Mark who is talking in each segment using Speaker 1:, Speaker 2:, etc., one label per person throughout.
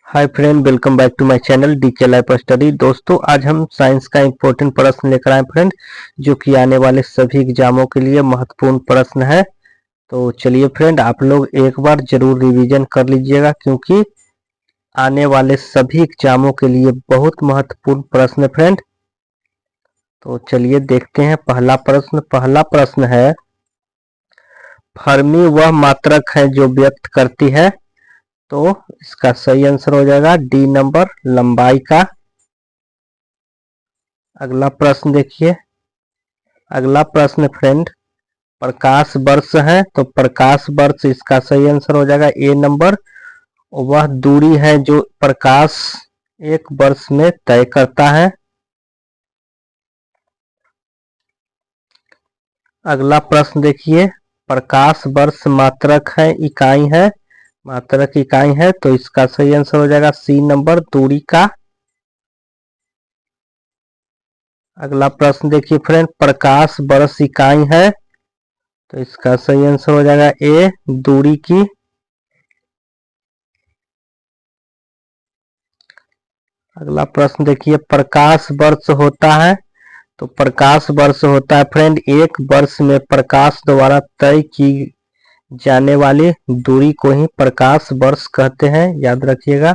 Speaker 1: Hi friend, welcome back to my channel DK life study. दोस्तों, आज हम science का इम्पोर्टेंट प्रश्न लेकर आए फ्रेंड, जो कि आने वाले सभी एग्जामों के लिए महत्वपूर्ण प्रश्न है। तो चलिए फ्रेंड, आप लोग एक बार जरूर रिवीजन कर लीजिएगा, क्योंकि आने वाले सभी एग्जामों के लिए बहुत महत्वपूर्ण प्रश्न है फ्रेंड। तो चलिए देखते हैं पहला प्रश्न है, फर्मी वह मात्रक है जो व्यक्त करती है। तो इसका सही आंसर हो जाएगा डी नंबर, लंबाई का। अगला प्रश्न देखिए, अगला प्रश्न फ्रेंड, प्रकाश वर्ष है। तो प्रकाश वर्ष, इसका सही आंसर हो जाएगा ए नंबर, वह दूरी है जो प्रकाश एक वर्ष में तय करता है। अगला प्रश्न देखिए, प्रकाश वर्ष मात्रक है, इकाई है, मात्रक इकाई है। तो इसका सही आंसर हो जाएगा सी नंबर, दूरी का। अगला प्रश्न देखिए फ्रेंड, प्रकाश वर्ष इकाई है। तो इसका सही आंसर हो जाएगा ए, दूरी की। अगला प्रश्न देखिए, प्रकाश वर्ष होता है। तो प्रकाश वर्ष होता है फ्रेंड, एक वर्ष में प्रकाश द्वारा तय की जाने वाली दूरी को ही प्रकाश वर्ष कहते हैं, याद रखिएगा।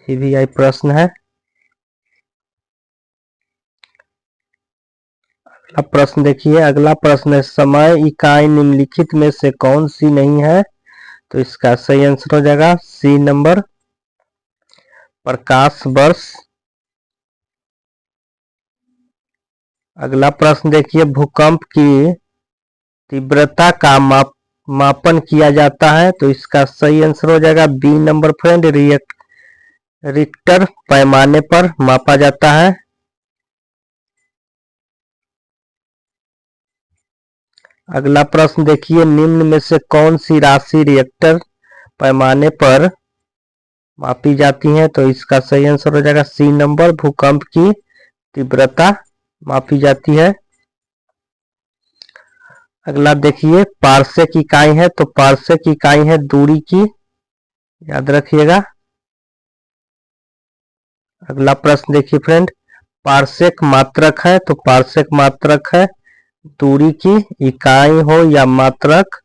Speaker 1: VVI प्रश्न है। अगला प्रश्न देखिए, अगला प्रश्न है, समय इकाई निम्नलिखित में से कौन सी नहीं है। तो इसका सही आंसर हो जाएगा सी नंबर, प्रकाश वर्ष। अगला प्रश्न देखिए, भूकंप की तीव्रता का मापन किया जाता है। तो इसका सही आंसर हो जाएगा बी नंबर फ्रेंड, रिक्टर पैमाने पर मापा जाता है। अगला प्रश्न देखिए, निम्न में से कौन सी राशि रिएक्टर पैमाने पर मापी जाती है। तो इसका सही आंसर हो जाएगा सी नंबर, भूकंप की तीव्रता मापी जाती है। अगला देखिए, पार्सेक इकाई है। तो पार्सेक इकाई है दूरी की, याद रखिएगा। अगला प्रश्न देखिए फ्रेंड, पार्सेक मात्रक है। तो पार्सेक मात्रक है दूरी की, इकाई हो या मात्रक,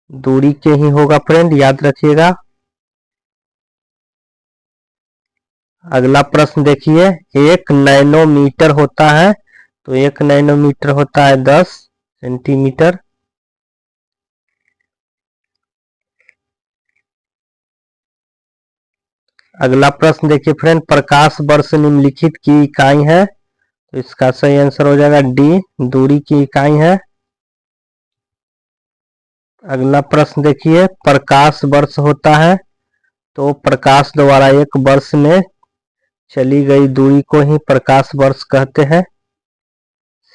Speaker 1: दूरी के ही होगा फ्रेंड, याद रखिएगा। अगला प्रश्न देखिए, एक नैनोमीटर होता है। तो एक नैनोमीटर होता है 10 सेंटीमीटर। अगला प्रश्न देखिए फ्रेंड, प्रकाश वर्ष निम्नलिखित की इकाई है। तो इसका सही आंसर हो जाएगा डी, दूरी की इकाई है। अगला प्रश्न देखिए, प्रकाश वर्ष होता है। तो प्रकाश द्वारा एक वर्ष में चली गई दूरी को ही प्रकाश वर्ष कहते हैं,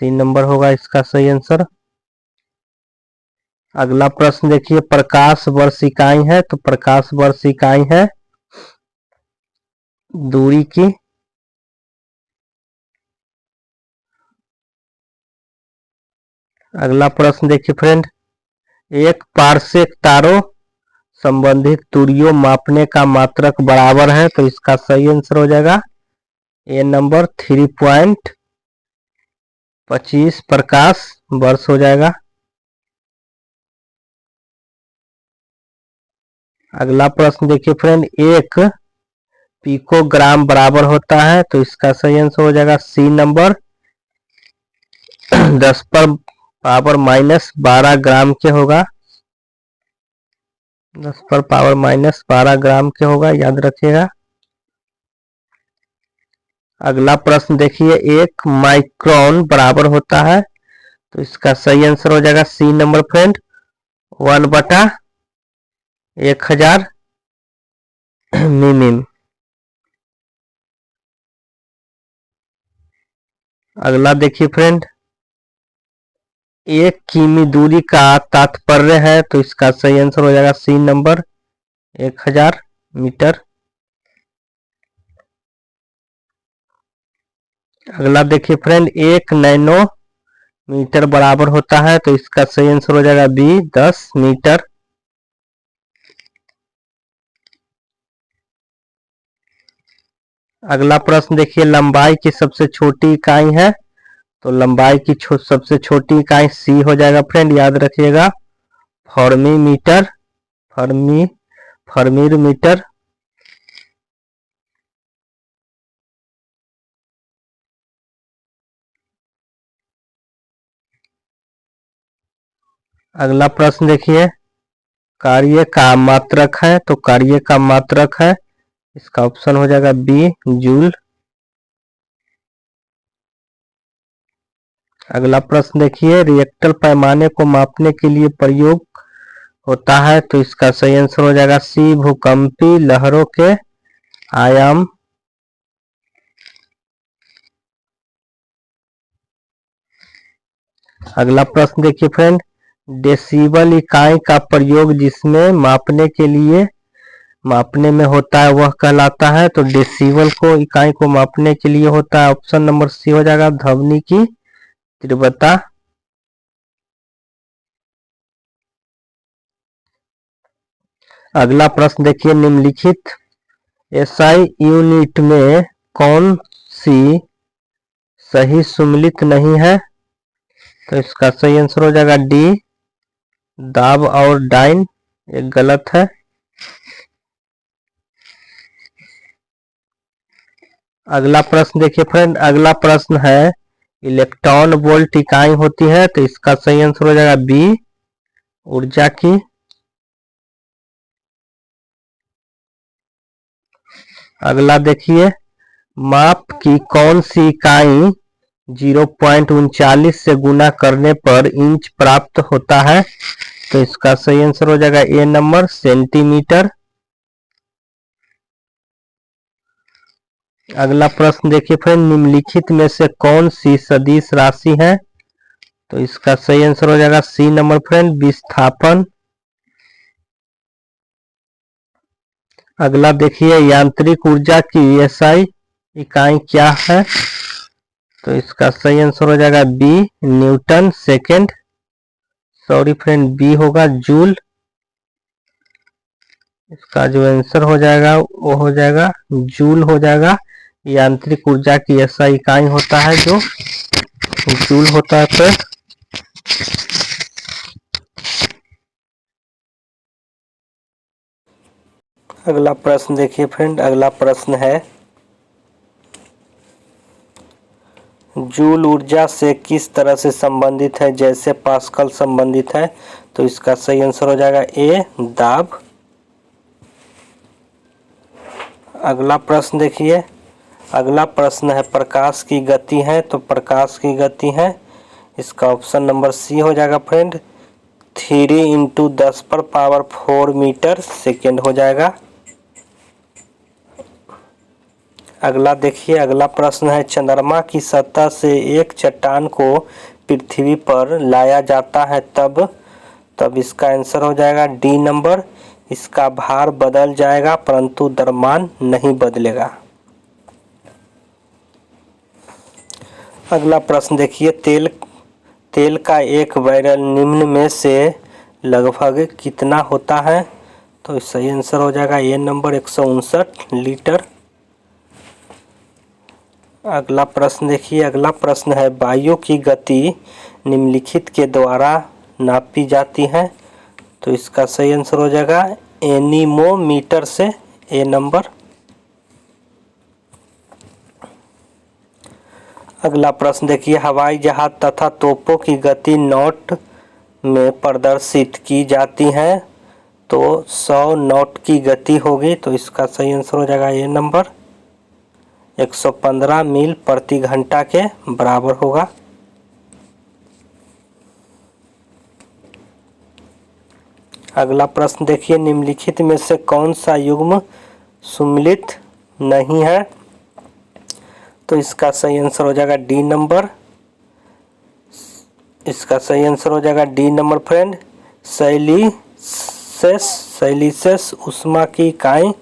Speaker 1: सी नंबर होगा इसका सही आंसर। अगला प्रश्न देखिए, प्रकाश वर्ष इकाई है। तो प्रकाश वर्ष इकाई है दूरी की। अगला प्रश्न देखिए फ्रेंड, एक पार्सेक तारों संबंधित दूरियों मापने का मात्रक बराबर है। तो इसका सही आंसर हो जाएगा ए नंबर, 3.25 प्रकाश वर्ष हो जाएगा। अगला प्रश्न देखिए फ्रेंड, एक पिकोग्राम बराबर होता है। तो इसका सही आंसर हो जाएगा सी नंबर, 10 पर पावर माइनस 12 ग्राम के होगा, 10 पर पावर माइनस 12 ग्राम के होगा, याद रखिएगा। अगला प्रश्न देखिए, एक माइक्रोन बराबर होता है। तो इसका सही आंसर हो जाएगा सी नंबर फ्रेंड, 1/1000 मिमी। अगला देखिए फ्रेंड, एक किमी दूरी का तात्पर्य है। तो इसका सही आंसर हो जाएगा सी नंबर, 1000 मीटर। अगला देखिए फ्रेंड, एक नैनो मीटर बराबर होता है। तो इसका सही आंसर हो जाएगा बी, 10 मीटर। अगला प्रश्न देखिए, लंबाई की सबसे छोटी इकाई है, तो लंबाई की सबसे छोटी इकाई सी हो जाएगा फ्रेंड, याद रखिएगा। फॉर्मी मीटर, फर्मी फर्मीर मीटर। अगला प्रश्न देखिए, कार्य का मात्रक है, तो कार्य का मात्रक है, इसका ऑप्शन हो जाएगा बी, जूल। अगला प्रश्न देखिए, रिएक्टर पैमाने को मापने के लिए प्रयोग होता है, तो इसका सही आंसर हो जाएगा सी, भूकंपी लहरों के आयाम। अगला प्रश्न देखिए फ्रेंड, डेसिबल इकाई का प्रयोग जिसमें मापने में होता है वह कहलाता है, तो डेसिबल को इकाई को मापने के लिए होता है, ऑप्शन नंबर सी हो जाएगा, ध्वनि की तीव्रता। अगला प्रश्न देखिए, निम्नलिखित एसआई यूनिट में कौन सी सही सम्मिलित नहीं है, तो इसका सही आंसर हो जाएगा डी, दाब और डाइन, एक गलत है। अगला प्रश्न देखिए फ्रेंड, अगला प्रश्न है, इलेक्ट्रॉन वोल्ट इकाई होती है, तो इसका सही आंसर हो जाएगा बी, ऊर्जा की। अगला देखिए, माप की कौन सी इकाई 0.39 से गुना करने पर इंच प्राप्त होता है, तो इसका सही आंसर हो जाएगा ए नंबर, सेंटीमीटर। अगला प्रश्न देखिए फ्रेंड, निम्नलिखित में से कौन सी सदिश राशि है, तो इसका सही आंसर हो जाएगा सी नंबर फ्रेंड, विस्थापन। अगला देखिए, यांत्रिक ऊर्जा की एसआई इकाई क्या है, तो इसका सही आंसर हो जाएगा B, Newton second. Sorry friend, B होगा जूल। इसका जो आंसर हो जाएगा वो हो जाएगा जूल हो जाएगा। यांत्रिक ऊर्जा की ऐसा इकाई होता है जो जूल होता है फ्रेंड। अगला प्रश्न देखिए फ्रेंड, अगला प्रश्न है, जूल ऊर्जा से किस तरह से संबंधित है जैसे पास्कल संबंधित है, तो इसका सही आंसर हो जाएगा ए, दाब। अगला प्रश्न देखिए, अगला प्रश्न है, प्रकाश की गति है, तो प्रकाश की गति है, इसका ऑप्शन नंबर सी हो जाएगा फ्रेंड, 3 × 10⁴ मीटर सेकेंड हो जाएगा। अगला देखिए, अगला प्रश्न है, चंद्रमा की सतह से एक चट्टान को पृथ्वी पर लाया जाता है तब इसका आंसर हो जाएगा डी नंबर, इसका भार बदल जाएगा परंतु द्रव्यमान नहीं बदलेगा। अगला प्रश्न देखिए, तेल का एक बैरल निम्न में से लगभग कितना होता है, तो सही आंसर हो जाएगा ए नंबर, 159 लीटर। अगला प्रश्न देखिए, अगला प्रश्न है, वायु की गति निम्नलिखित के द्वारा नापी जाती है, तो इसका सही आंसर हो जाएगा एनीमोमीटर से, ए नंबर। अगला प्रश्न देखिए, हवाई जहाज तथा तोपों की गति नॉट में प्रदर्शित की जाती है, तो 100 नॉट की गति होगी, तो इसका सही आंसर हो जाएगा ए नंबर, 115 मील प्रति घंटा के बराबर होगा। अगला प्रश्न देखिए, निम्नलिखित में से कौन सा युग्म सम्मिलित नहीं है, तो इसका सही आंसर हो जाएगा डी नंबर, इसका सही आंसर हो जाएगा डी नंबर फ्रेंड, सैलिसियस उष्मा की इकाई,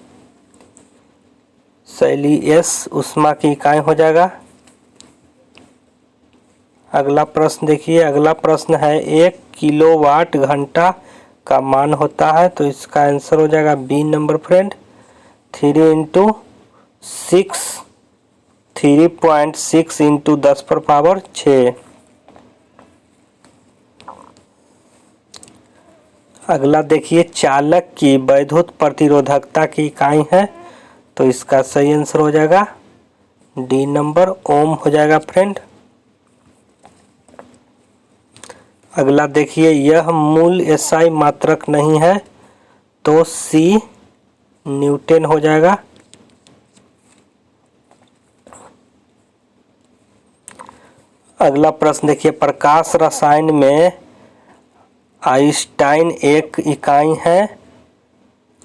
Speaker 1: सेल्सियस उष्मा की इकाई हो जाएगा। अगला प्रश्न देखिए, अगला प्रश्न है, 1 किलोवाट घंटा का मान होता है, तो इसका आंसर हो जाएगा बी नंबर फ्रेंड, 3 × 6 3.6 इंटू 10⁻6। अगला देखिए चालक की वैद्युत प्रतिरोधकता की इकाई है, तो इसका सही आंसर हो जाएगा डी नंबर, ओम हो जाएगा फ्रेंड। अगला देखिए यह मूल एसआई मात्रक नहीं है, तो सी न्यूटन हो जाएगा। अगला प्रश्न देखिए प्रकाश रसायन में आइंस्टाइन एक इकाई है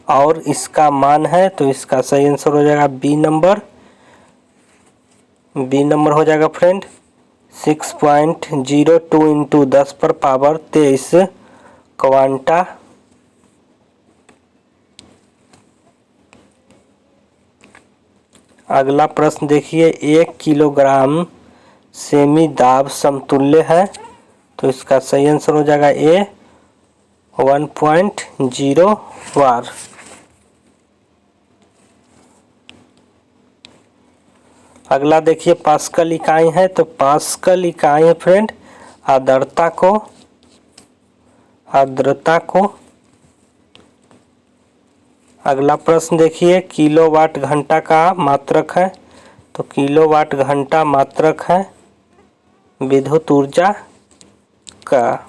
Speaker 1: और इसका मान है, तो इसका सही आंसर हो जाएगा बी नंबर। बी नंबर हो जाएगा फ्रेंड 6.02 इंटू 10⁻23 क्वांटा। अगला प्रश्न देखिए 1 किलोग्राम सेमी दाब समतुल्य है, तो इसका सही आंसर हो जाएगा ए 1.0 वार। अगला देखिए पास्कल इकाई है, तो पास्कल इकाई है फ्रेंड आर्द्रता को। अगला प्रश्न देखिए किलोवाट घंटा का मात्रक है, तो किलोवाट घंटा मात्रक है विद्युत ऊर्जा का।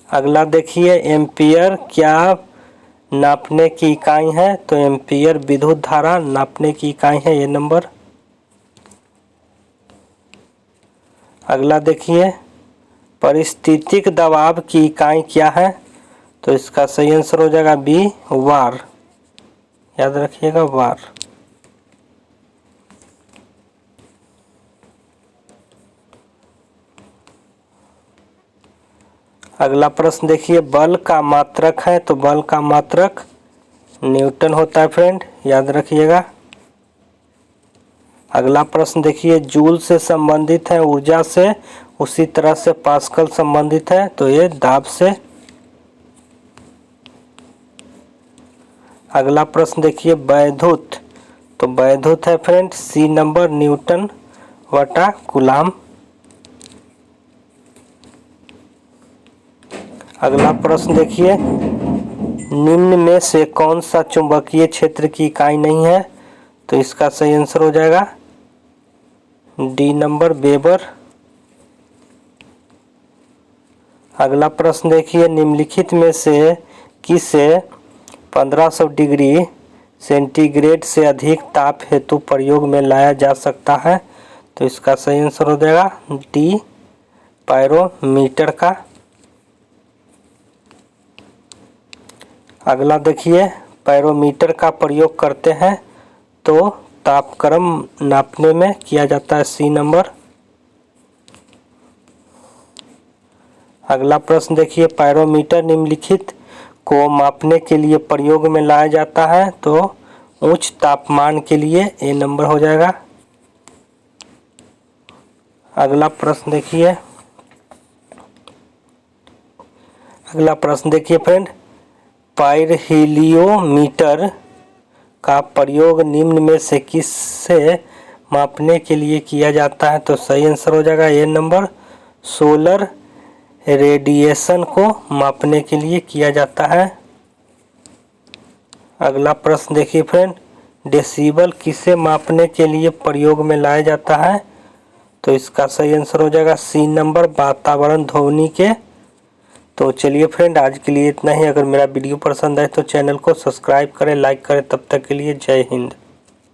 Speaker 1: अगला देखिए एम्पियर क्या नापने की इकाई है, तो एम्पियर विद्युत धारा नापने की इकाई है ये नंबर। अगला देखिए परिस्थितिक दबाव की इकाई क्या है, तो इसका सही आंसर हो जाएगा बी वार, याद रखिएगा वार। अगला प्रश्न देखिए बल का मात्रक है, तो बल का मात्रक न्यूटन होता है फ्रेंड, याद रखिएगा। अगला प्रश्न देखिए जूल से संबंधित है ऊर्जा से, उसी तरह से पास्कल संबंधित है, तो ये दाब से। अगला प्रश्न देखिए वैद्युत, तो वैद्युत है फ्रेंड सी नंबर न्यूटन बटा कूलाम। अगला प्रश्न देखिए निम्न में से कौन सा चुंबकीय क्षेत्र की इकाई नहीं है, तो इसका सही आंसर हो जाएगा डी नंबर वेबर। अगला प्रश्न देखिए निम्नलिखित में से किसे 1500 डिग्री सेंटीग्रेड से अधिक ताप हेतु प्रयोग में लाया जा सकता है, तो इसका सही आंसर हो जाएगा डी पायरोमीटर का। अगला देखिए पायरोमीटर का प्रयोग करते हैं तो तापक्रम नापने में किया जाता है सी नंबर। अगला प्रश्न देखिए पायरोमीटर निम्नलिखित को मापने के लिए प्रयोग में लाया जाता है, तो उच्च तापमान के लिए ए नंबर हो जाएगा। अगला प्रश्न देखिए फ्रेंड पायरोहीलियोमीटर का प्रयोग निम्न में से किससे मापने के लिए किया जाता है, तो सही आंसर हो जाएगा ए नंबर सोलर रेडिएशन को मापने के लिए किया जाता है। अगला प्रश्न देखिए फ्रेंड डेसिबल किसे मापने के लिए प्रयोग में लाया जाता है, तो इसका सही आंसर हो जाएगा सी नंबर वातावरण ध्वनि के। तो चलिए फ्रेंड आज के लिए इतना ही। अगर मेरा वीडियो पसंद आए तो चैनल को सब्सक्राइब करें, लाइक करें। तब तक के लिए जय हिंद।